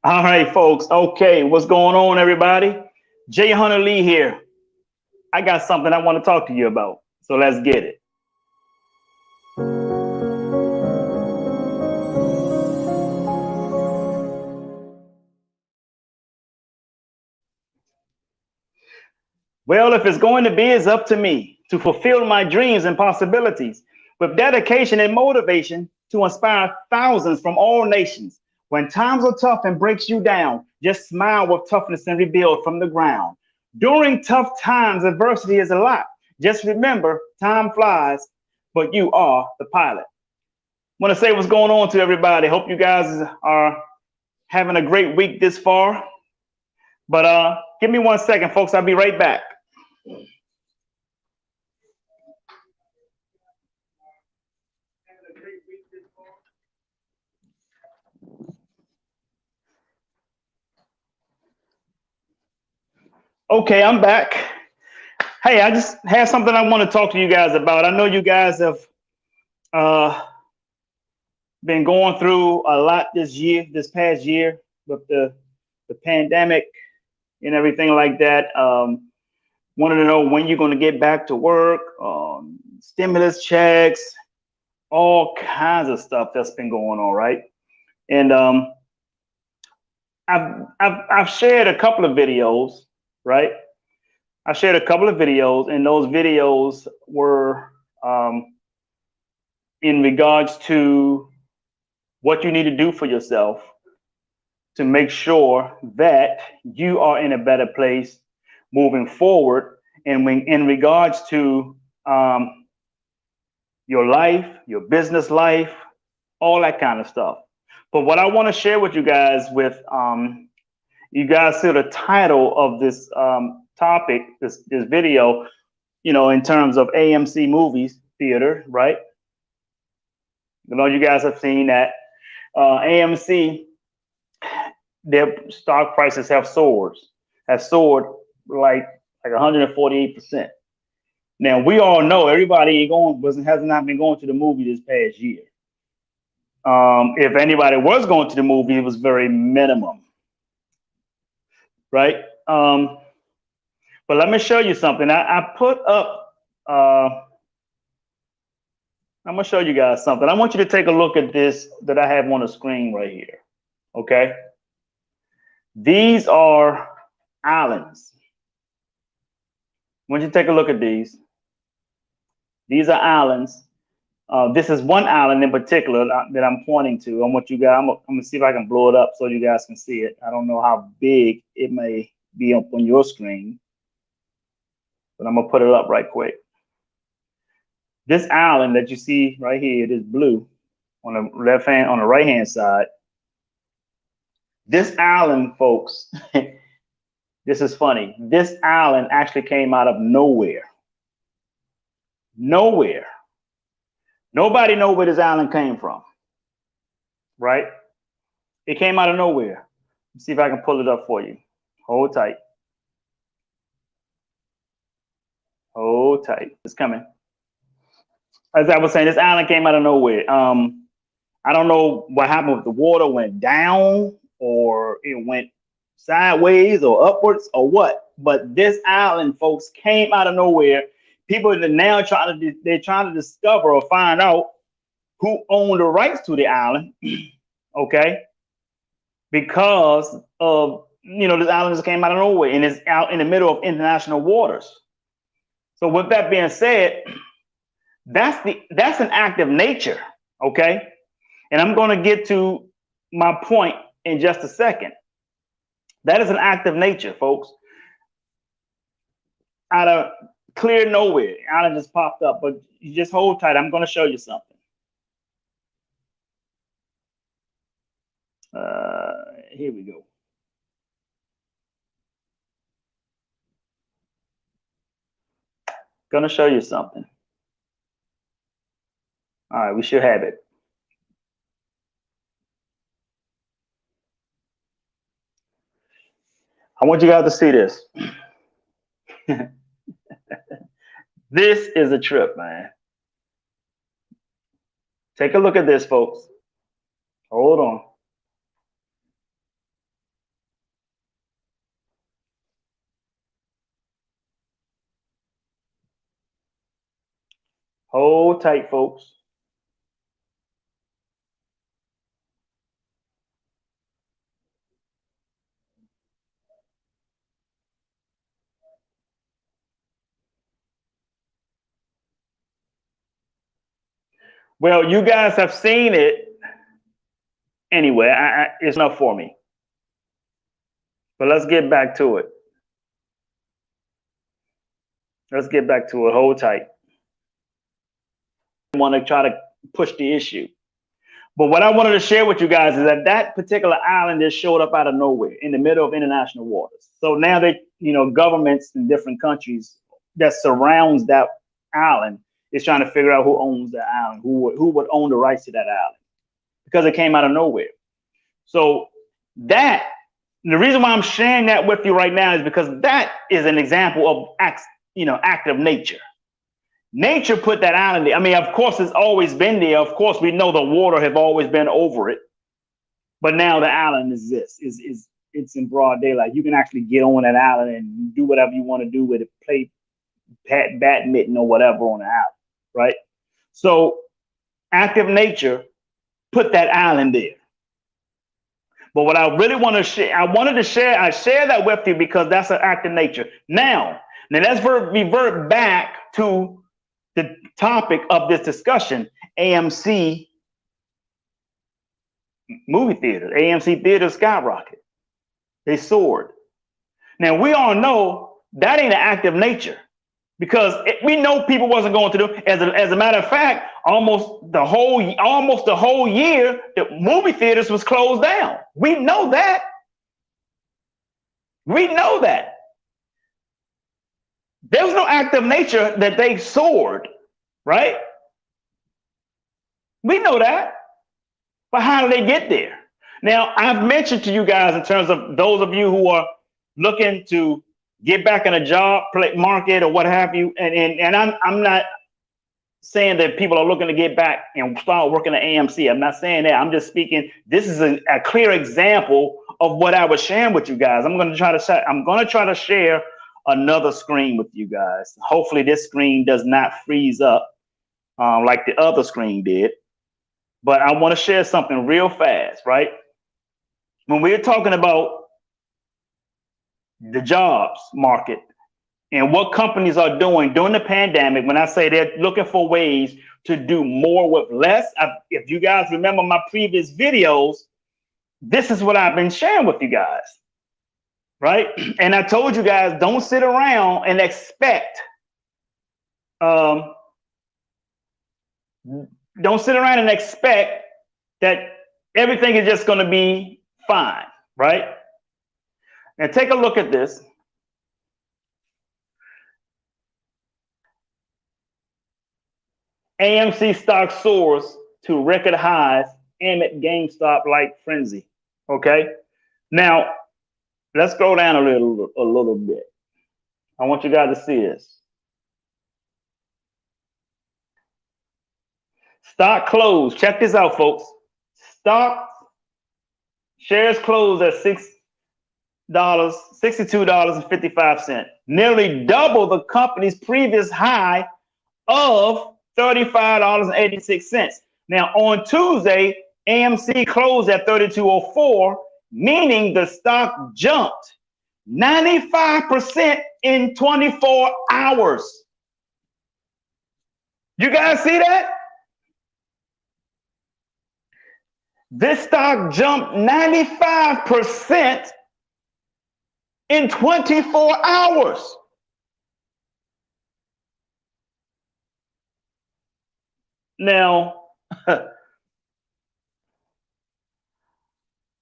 All right, folks. Okay, what's going on, everybody? Jay Hunter Lee here. I got something I want to talk to you about. So let's get it. Well, if it's going to be, it's up to me to fulfill my dreams and possibilities with dedication and motivation to inspire thousands from all nations. When times are tough and breaks you down, just smile with toughness and rebuild from the ground. During tough times, adversity is a lot. Just remember, time flies, but you are the pilot. Want to say what's going on to everybody. Hope you guys are having a great week this far. But give me 1 second, folks. I'll be right back. Okay, I'm back. Hey, I just have something I want to talk to you guys about. I know you guys have uh, been going through a lot this past year, with the pandemic and everything like that. Wanted to know when you're going to get back to work, stimulus checks, all kinds of stuff that's been going on, right? And I've shared a couple of videos, right? I shared a couple of videos, and those videos were in regards to what you need to do for yourself to make sure that you are in a better place moving forward. And when in regards to your life, your business life, all that kind of stuff. But what I want to share with you guys, you guys see the title of this topic, this video, in terms of AMC movies theater, right? I know you guys have seen that AMC, their stock prices have soared like 148%. Now we all know everybody has not been going to the movie this past year. If anybody was going to the movie, it was very minimum, right? But let me show you something. I put up. I'm gonna show you guys something. I want you to take a look at this that I have on the screen right here. Okay. These are islands. I want you to take a look at these. These are islands. This is one island in particular that I'm pointing to. I want you guys. I'm gonna see if I can blow it up so you guys can see it. I don't know how big it may be up on your screen, but I'm gonna put it up right quick. This island that you see right here, it is blue on the right hand side. This island, folks, this is funny. This island actually came out of nowhere. Nowhere. Nobody knows where this island came from, right? It came out of nowhere. Let's see if I can pull it up for you. Hold tight. Hold tight. It's coming. As I was saying, this island came out of nowhere. I don't know what happened, if the water went down or it went sideways or upwards or what. But this island, folks, came out of nowhere. People are now trying to discover or find out who owned the rights to the island. Okay, because of this island just came out of nowhere and it's out in the middle of international waters. So with that being said, that's an act of nature. Okay, and I'm going to get to my point in just a second. That is an act of nature, folks. Out of clear nowhere, island just popped up. But you just hold tight. I'm going to show you something. Here we go. Going to show you something. All right, we should have it. I want you guys to see this. This is a trip, man. Take a look at this, folks. Hold on. Hold tight, folks. Well, you guys have seen it anyway. It's enough for me. But let's get back to it. Let's get back to it. Hold tight. I want to try to push the issue. But what I wanted to share with you guys is that that particular island just showed up out of nowhere in the middle of international waters. So now they, governments in different countries that surrounds that island is trying to figure out who owns the island, who would own the rights to that island, because it came out of nowhere. So the reason why I'm sharing that with you right now is because that is an example of act of nature. Nature put that island there. I mean, of course, it's always been there. Of course, we know the water have always been over it. But now the island exists. It's in broad daylight. You can actually get on that island and do whatever you want to do with it, play badminton or whatever on the island, right? So active nature put that island there. But what I really want to share, I share that with you because that's an act of nature. Now let's revert back to the topic of this discussion, AMC movie theaters. AMC theaters skyrocketed. They soared. Now, we all know that ain't an act of nature because we know people wasn't going to do it. As a matter of fact, almost the whole year, the movie theaters was closed down. We know that. We know that. There was no act of nature that they soared, right? We know that. But how did they get there? Now, I've mentioned to you guys in terms of those of you who are looking to get back in a job market or what have you, and I'm not saying that people are looking to get back and start working at AMC. I'm not saying that. I'm just speaking. This is a clear example of what I was sharing with you guys. I'm going to try to share another screen with you guys. Hopefully this screen does not freeze up like the other screen did. But I want to share something real fast, right? When we're talking about the jobs market and what companies are doing during the pandemic, when I say they're looking for ways to do more with less, if you guys remember my previous videos, this is what I've been sharing with you guys. Right? And I told you guys, don't sit around and expect, that everything is just going to be fine, right? Now take a look at this. AMC stock soars to record highs amid GameStop-like frenzy. Okay? Now, let's go down a little bit. I want you guys to see this. Stock closed. Check this out, folks. Stock shares closed at $62.55, nearly double the company's previous high of $35.86. Now, on Tuesday, AMC closed at $32.04. Meaning the stock jumped 95% in 24 hours. You guys see that? This stock jumped 95% in 24 hours.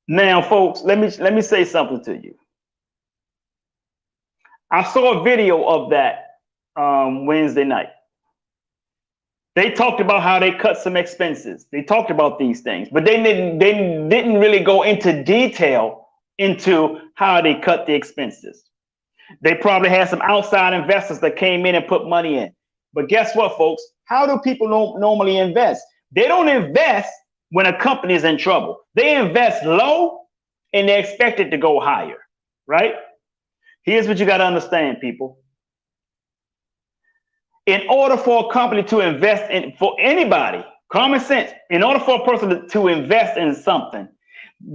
Now, folks, let me say something to you. I saw a video of that Wednesday night. They talked about how they cut some expenses. They talked about these things, but they didn't really go into detail into how they cut the expenses. They probably had some outside investors that came in and put money in. But guess what, folks? How do people normally invest? They don't invest when a company is in trouble. They invest low and they expect it to go higher, right? Here's what you got to understand, people. In order for a company to invest in, for anybody, common sense, in order for a person to invest in something,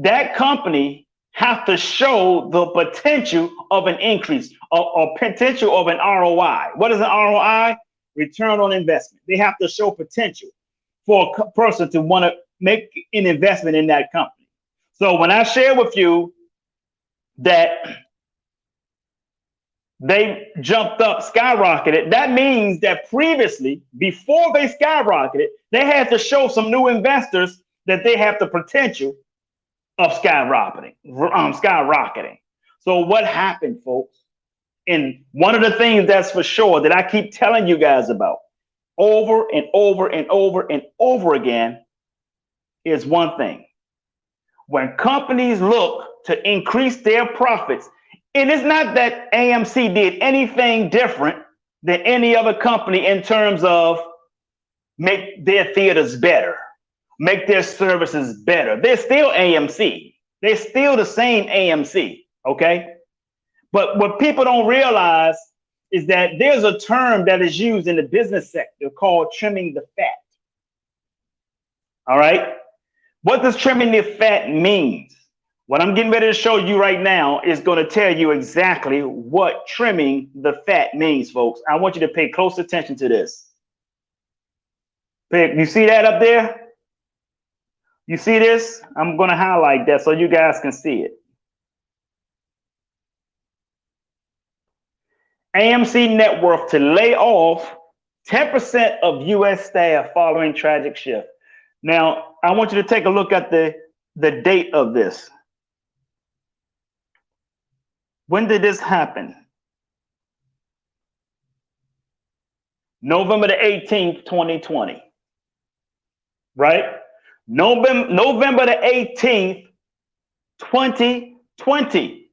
that company have to show the potential of an increase or potential of an ROI. What is an ROI? Return on investment. They have to show potential for a person to want to make an investment in that company. So when I share with you that they jumped up, skyrocketed, that means that previously, before they skyrocketed, they had to show some new investors that they have the potential of skyrocketing. So what happened, folks? And one of the things that's for sure that I keep telling you guys about over and over and over and over again is one thing. When companies look to increase their profits, and it's not that AMC did anything different than any other company in terms of make their theaters better, make their services better. They're still AMC. They're still the same AMC, okay? But what people don't realize is that there's a term that is used in the business sector called trimming the fat. All right? What does trimming the fat mean? What I'm getting ready to show you right now is going to tell you exactly what trimming the fat means, folks. I want you to pay close attention to this. You see that up there? You see this? I'm going to highlight that so you guys can see it. AMC net worth to lay off 10% of U.S. staff following tragic shift. Now, I want you to take a look at the date of this. When did this happen? November the 18th, 2020. Right? November the 18th, 2020.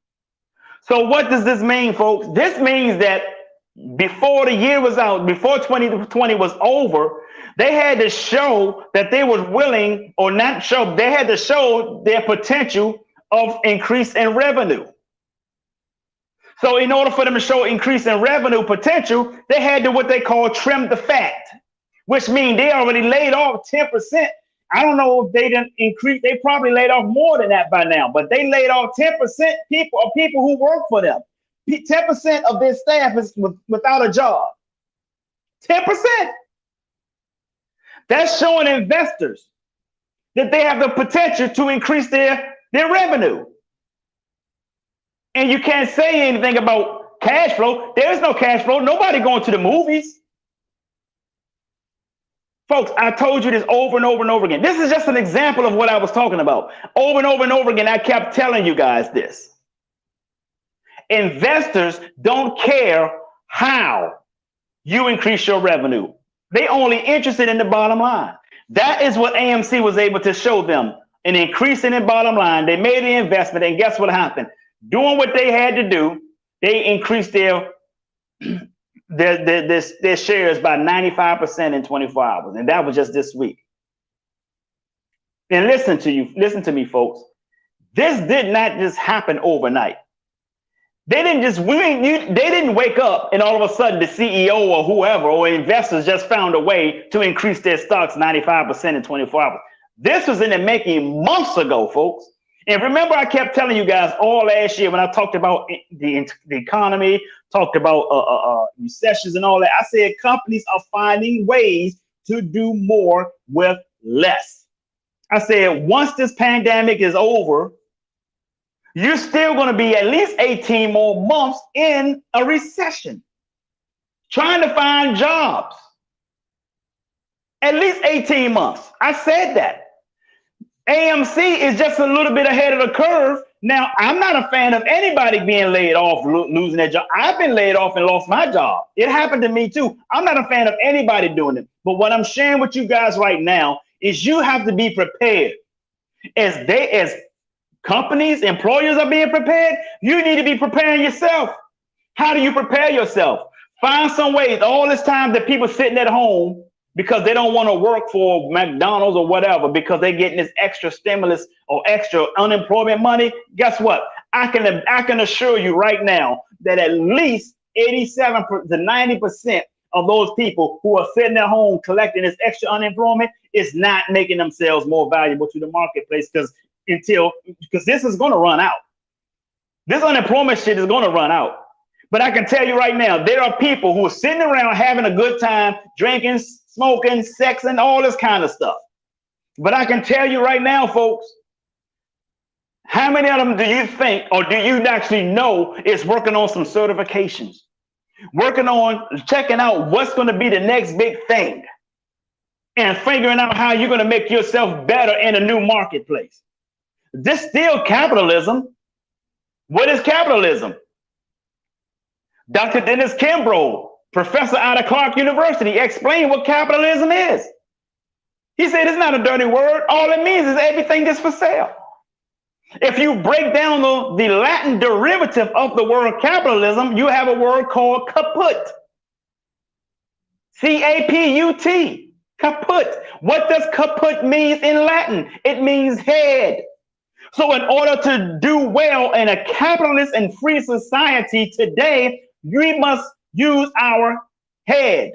So what does this mean, folks? This means that before the year was out, before 2020 was over, they had to show that they were willing, or not show, they had to show their potential of increase in revenue. So in order for them to show increase in revenue potential, they had to what they call trim the fat, which means they already laid off 10%. I don't know if they didn't increase, they probably laid off more than that by now, but they laid off 10% people who work for them. 10% of their staff is without a job. 10%. That's showing investors that they have the potential to increase their revenue. And you can't say anything about cash flow. There's no cash flow. Nobody going to the movies. Folks, I told you this over and over and over again. This is just an example of what I was talking about. Over and over and over again, I kept telling you guys this. Investors don't care how you increase your revenue. They only interested in the bottom line. That is what AMC was able to show them, an increase in the bottom line. They made the investment, and guess what happened? Doing what they had to do, they increased their shares by 95% in 24 hours. And that was just this week. And listen to me, folks. This did not just happen overnight. They didn't wake up and all of a sudden the CEO or whoever or investors just found a way to increase their stocks 95% in 24 hours. This was in the making months ago, folks. And remember, I kept telling you guys all last year when I talked about the economy, talked about recessions and all that. I said companies are finding ways to do more with less. I said once this pandemic is over, you're still going to be at least 18 more months in a recession, trying to find jobs. At least 18 months. I said that. AMC is just a little bit ahead of the curve. Now, I'm not a fan of anybody being laid off, losing their job. I've been laid off and lost my job. It happened to me too. I'm not a fan of anybody doing it. But what I'm sharing with you guys right now is you have to be prepared. As companies, employers are being prepared, you need to be preparing yourself. How do you prepare yourself? Find some ways. All this time that people sitting at home because they don't want to work for McDonald's or whatever because they're getting this extra stimulus or extra unemployment money. Guess what? I can assure you right now that at least 87 to 90% of those people who are sitting at home collecting this extra unemployment is not making themselves more valuable to the marketplace because this is going to run out. This unemployment shit is going to run out. But I can tell you right now, there are people who are sitting around having a good time, drinking, smoking, sexing, all this kind of stuff. But I can tell you right now, folks, how many of them do you think, or do you actually know, is working on some certifications, working on checking out what's going to be the next big thing, and figuring out how you're going to make yourself better in a new marketplace? This still capitalism. What is capitalism? Dr. Dennis Kimbrough, professor out of Clark University, explained what capitalism is. He said it's not a dirty word. All it means is everything is for sale. If you break down the Latin derivative of the word capitalism, you have a word called kaput. C-A-P-U-T, kaput. What does kaput mean in Latin? It means head. So in order to do well in a capitalist and free society today, we must use our head.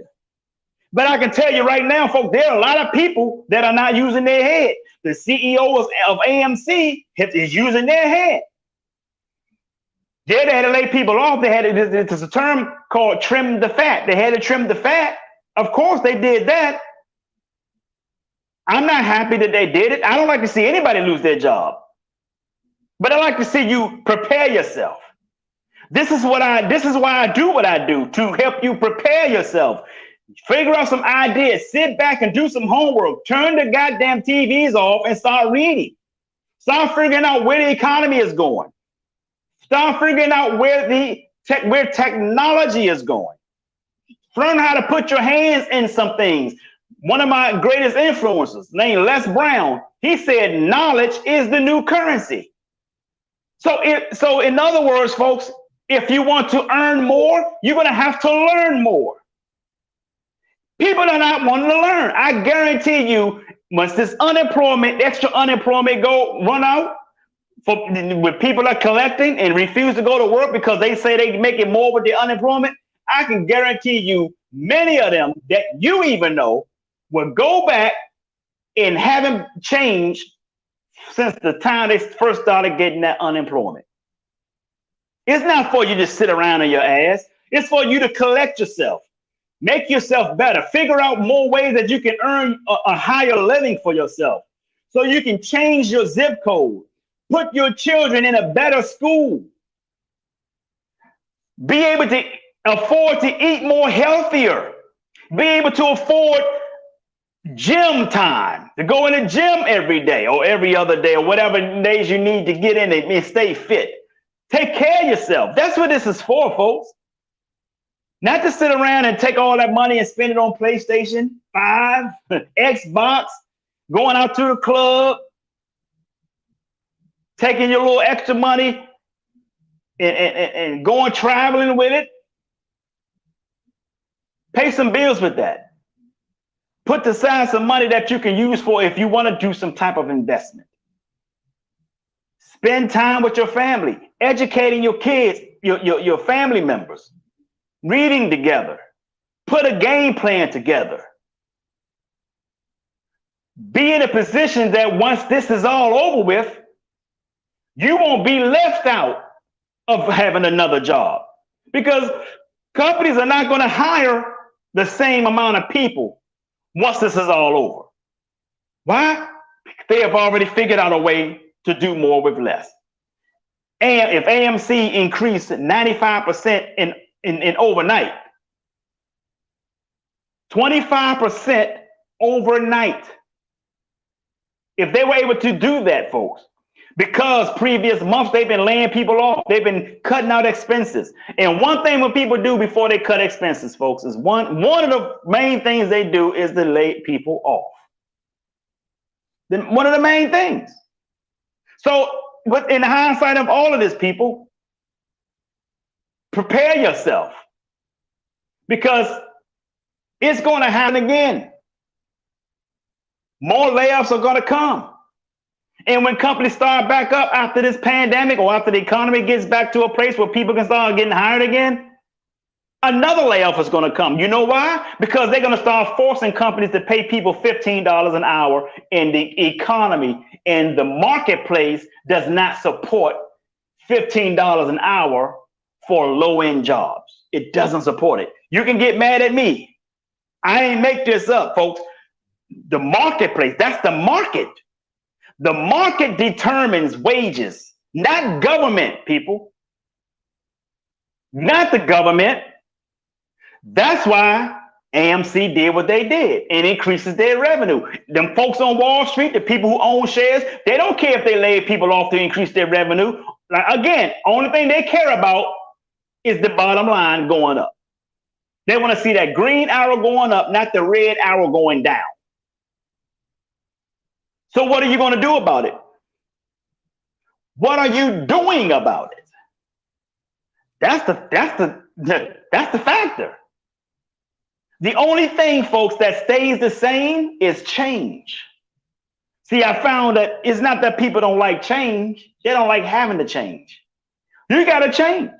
But I can tell you right now, folks, there are a lot of people that are not using their head. The CEO of AMC is using their head. Yeah, they had to lay people off. It's a term called trim the fat. They had to trim the fat. Of course, they did that. I'm not happy that they did it. I don't like to see anybody lose their job. But I like to see you prepare yourself. This is why I do what I do, to help you prepare yourself. Figure out some ideas, sit back and do some homework, turn the goddamn TVs off and start reading. Start figuring out where the economy is going. Start figuring out where technology is going. Learn how to put your hands in some things. One of my greatest influencers, named Les Brown, he said knowledge is the new currency. So in other words, folks, if you want to earn more, you're going to have to learn more. People are not wanting to learn. I guarantee you, once this extra unemployment run out, when people are collecting and refuse to go to work because they say they make it more with their unemployment, I can guarantee you many of them that you even know will go back and haven't changed since the time they first started getting that unemployment. It's not for you to sit around on your ass. It's for you to collect yourself. Make yourself better. Figure out more ways that you can earn a higher living for yourself. So you can change your zip code. Put your children in a better school. Be able to afford to eat more healthier. Be able to afford gym time, to go in the gym every day or every other day or whatever days you need to get in and stay fit. Take care of yourself. That's what this is for, folks. Not to sit around and take all that money and spend it on PlayStation 5, Xbox, going out to the club, taking your little extra money and going traveling with it. Pay some bills with that. Put aside some money that you can use for if you want to do some type of investment. Spend time with your family, educating your kids, your family members. Reading together, put a game plan together. Be in a position that once this is all over with, you won't be left out of having another job, because companies are not going to hire the same amount of people once this is all over. Why? They have already figured out a way to do more with less. And if AMC increased 95% in overnight, 25% overnight. If they were able to do that, folks, because previous months they've been laying people off, they've been cutting out expenses. And one thing what people do before they cut expenses, folks, is one of the main things they do is to lay people off. One of the main things. So, but in hindsight of all of this, people, prepare yourself, because it's going to happen again. More layoffs are going to come. And when companies start back up after this pandemic, or after the economy gets back to a place where people can start getting hired again, Another layoff is going to come. You know why? Because they're going to start forcing companies to pay people $15 an hour, and the economy and the marketplace does not support $15 an hour for low-end jobs. It doesn't support it. You can get mad at me. I ain't make this up, folks. The marketplace, that's the market. The market determines wages, not government, people. Not the government. That's why AMC did what they did and increases their revenue. Them folks on Wall Street, the people who own shares, they don't care if they lay people off to increase their revenue. Like, again, only thing they care about is the bottom line going up. They want to see that green arrow going up, not the red arrow going down. So what are you going to do about it? What are you doing about it? That's the factor. The only thing, folks, that stays the same is change. See, I found that it's not that people don't like change. They don't like having to change. You got to change.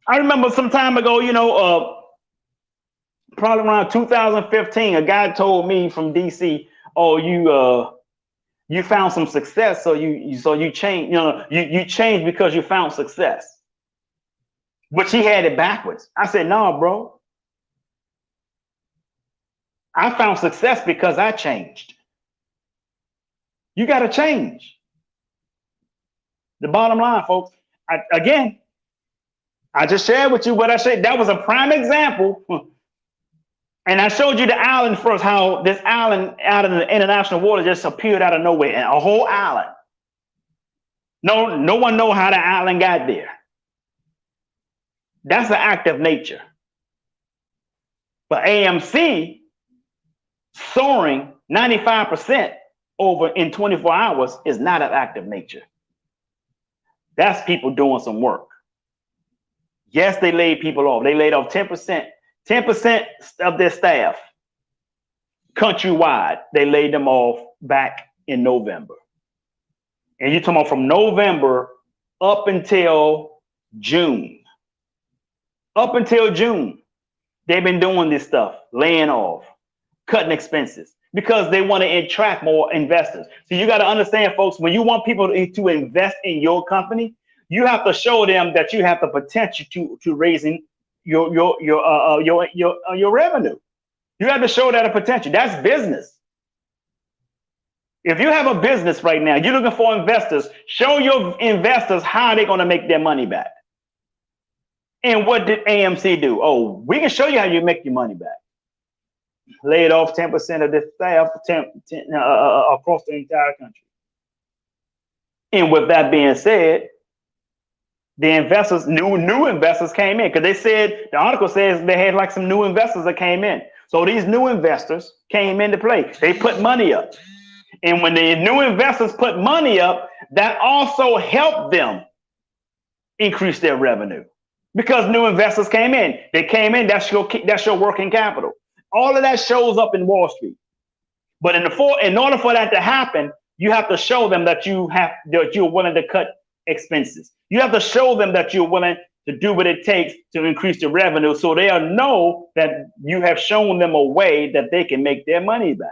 I remember some time ago, probably around 2015, a guy told me from DC, "Oh, you found some success, so you changed. You changed because you found success." But he had it backwards. I said, "No, bro. I found success because I changed." You got to change. The bottom line, folks. I just shared with you what I said. That was a prime example. And I showed you the island first, how this island out in the international water just appeared out of nowhere, and a whole island. No one knows how the island got there. That's an act of nature. But AMC soaring 95% over in 24 hours is not an act of nature. That's people doing some work. Yes, they laid people off. They laid off 10%. 10% of their staff countrywide, they laid them off back in November. And you're talking about from November up until June. Up until June, they've been doing this stuff, laying off, cutting expenses, because they want to attract more investors. So you got to understand, folks, when you want people to invest in your company, you have to show them that you have the potential to raising your revenue. You have to show that a potential. That's business. If you have a business right now, you're looking for investors, show your investors how they're going to make their money back. And what did AMC do? Oh, we can show you how you make your money back. Laid off 10% of the staff across the entire country. And with that being said, the investors, new investors came in, because they said, the article says they had like some new investors that came in. So these new investors came into play. They put money up. And when the new investors put money up, that also helped them increase their revenue, because new investors came in. They came in, that's your working capital. All of that shows up in Wall Street. But in order for that to happen, you have to show them that you're willing to cut expenses. You have to show them that you're willing to do what it takes to increase the revenue, so they'll know that you have shown them a way that they can make their money back.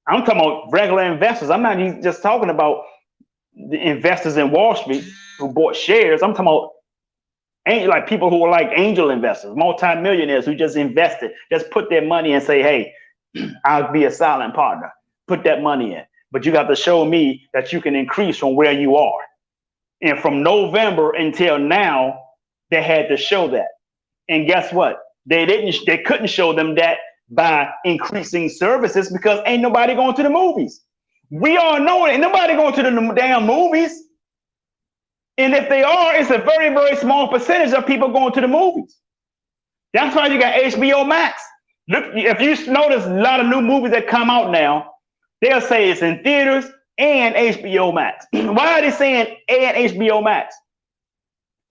I'm talking about regular investors. I'm not just talking about the investors in Wall Street who bought shares. I'm talking about like people who are like angel investors, multimillionaires who just invested, just put their money and say, "Hey, I'll be a silent partner. Put that money in. But you got to show me that you can increase from where you are." And from November until now, they had to show that. And guess what? They couldn't show them that by increasing services, because ain't nobody going to the movies. We all know it. Ain't nobody going to the damn movies. And if they are, it's a very, very small percentage of people going to the movies. That's why you got HBO Max. Look, if you notice, a lot of new movies that come out now, they'll say it's in theaters and HBO Max. Why are they saying and HBO Max?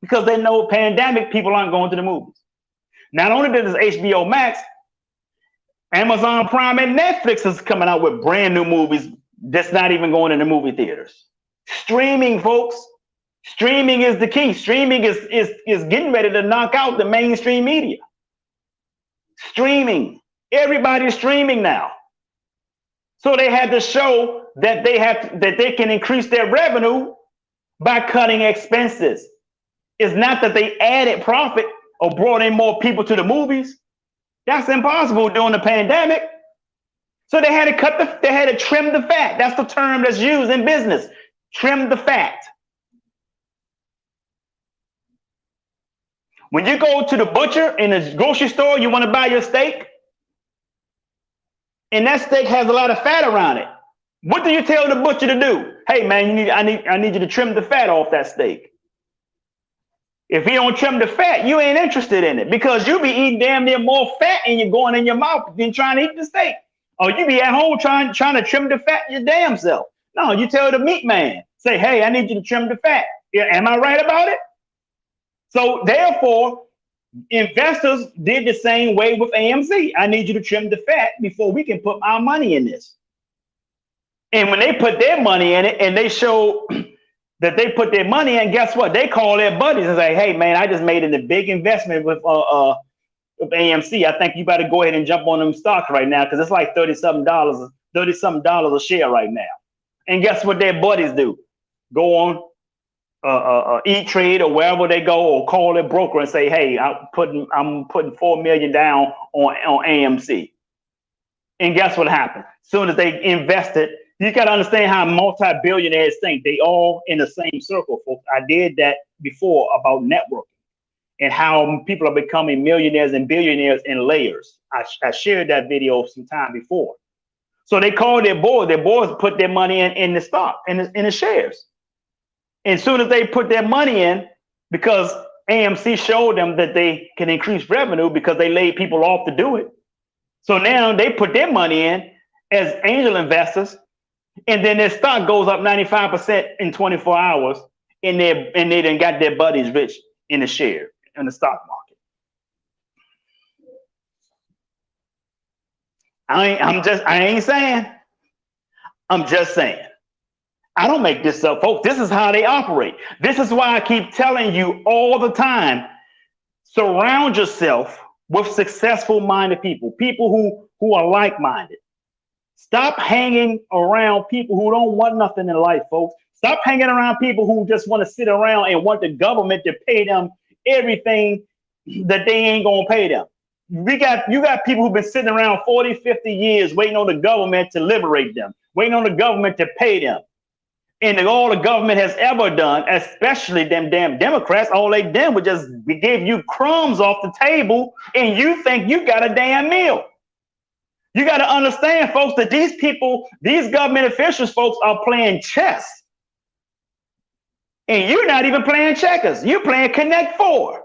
Because they know pandemic, people aren't going to the movies. Not only does HBO Max, Amazon Prime and Netflix is coming out with brand new movies that's not even going in the movie theaters. Streaming, folks. Streaming is the key. Streaming is getting ready to knock out the mainstream media. Streaming. Everybody's streaming now. So they had to show that they can increase their revenue by cutting expenses. It's not that they added profit or brought in more people to the movies. That's impossible during the pandemic. So they had to trim the fat. That's the term that's used in business. Trim the fat. When you go to the butcher in the grocery store, you want to buy your steak, and that steak has a lot of fat around it. What do you tell the butcher to do? Hey man, I need you to trim the fat off that steak. If he don't trim the fat, you ain't interested in it, because you be eating damn near more fat and you're going in your mouth than trying to eat the steak. Or you be at home trying to trim the fat your damn self. No, you tell the meat man, say, hey, I need you to trim the fat. Yeah, am I right about it? So therefore, investors did the same way with AMC. I need you to trim the fat before we can put our money in this. And when they put their money in it and they show that they put their money in, guess what? They call their buddies and say, hey, man, I just made a big investment with AMC. I think you better go ahead and jump on them stocks right now, because it's like $30-something a share right now. And guess what their buddies do? Go on E-Trade or wherever they go, or call their broker and say, hey, I'm putting $4 million down on AMC. And guess what happened? As soon as they invested, you got to understand how multi-billionaires think. They all in the same circle, folks. I did that before about networking and how people are becoming millionaires and billionaires in layers. I shared that video some time before. So they called their board. Their boards put their money in the stock, in the shares. And as soon as they put their money in, because AMC showed them that they can increase revenue because they laid people off to do it. So now they put their money in as angel investors, and then their stock goes up 95% in 24 hours, and they done got their buddies rich in the share, in the stock market. I ain't saying. I'm just saying. I don't make this up, folks. This is how they operate. This is why I keep telling you all the time, surround yourself with successful minded people, people who are like-minded. Stop hanging around people who don't want nothing in life, folks. Stop hanging around people who just want to sit around and want the government to pay them everything that they ain't gonna pay them. You got people who've been sitting around 40, 50 years waiting on the government to liberate them, waiting on the government to pay them. And all the government has ever done, especially them damn Democrats, all they did was just give you crumbs off the table, and you think you got a damn meal. You got to understand, folks, that these people, these government officials, folks, are playing chess. And you're not even playing checkers. You're playing Connect Four.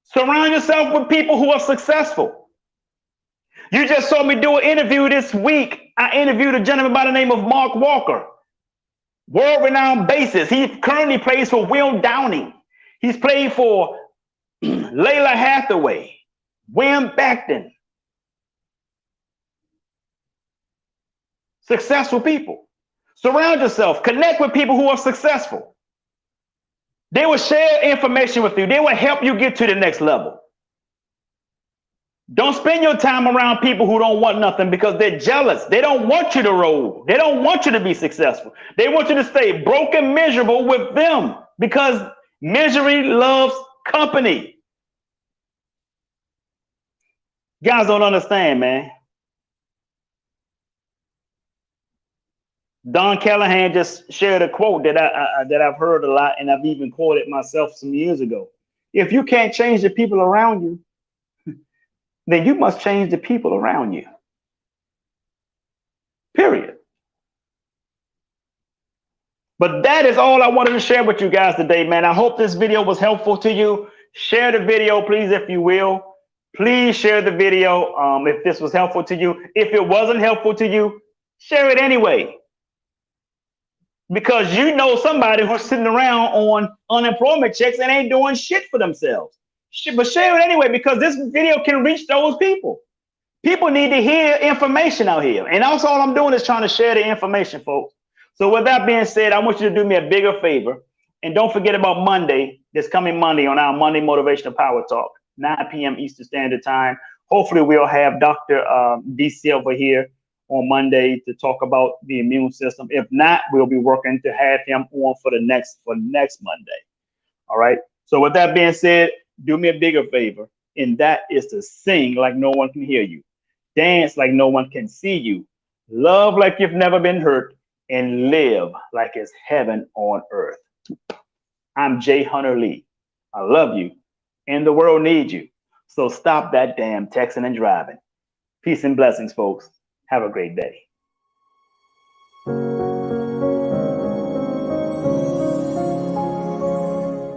Surround yourself with people who are successful. You just saw me do an interview this week. I interviewed a gentleman by the name of Mark Walker, world-renowned bassist. He currently plays for Will Downing. He's played for Layla Hathaway, Wim Beckton. Successful people. Surround yourself. Connect with people who are successful. They will share information with you. They will help you get to the next level. Don't spend your time around people who don't want nothing, because they're jealous. They don't want you to roll. They don't want you to be successful. They want you to stay broke and miserable with them, because misery loves company. Guys don't understand, man. Don Callahan just shared a quote that I've heard a lot, and I've even quoted myself some years ago. If you can't change the people around you, then you must change the people around you. Period. But that is all I wanted to share with you guys today, man. I hope this video was helpful to you. Share the video, please, if you will. Please share the video if this was helpful to you. If it wasn't helpful to you, share it anyway. Because you know somebody who's sitting around on unemployment checks and ain't doing shit for themselves. But share it anyway, because this video can reach those people. People need to hear information out here. And that's all I'm doing, is trying to share the information, folks. So with that being said, I want you to do me a bigger favor. And don't forget about Monday, this coming Monday on our Monday Motivational Power Talk, 9 p.m. Eastern Standard Time. Hopefully we'll have Dr. D. Silva here on Monday to talk about the immune system. If not, we'll be working to have him on for next Monday. All right. So with that being said, do me a bigger favor, and that is to sing like no one can hear you, dance like no one can see you, love like you've never been hurt, and live like it's heaven on earth. I'm Jay Hunter Lee. I love you, and the world needs you. So stop that damn texting and driving. Peace and blessings, folks. Have a great day.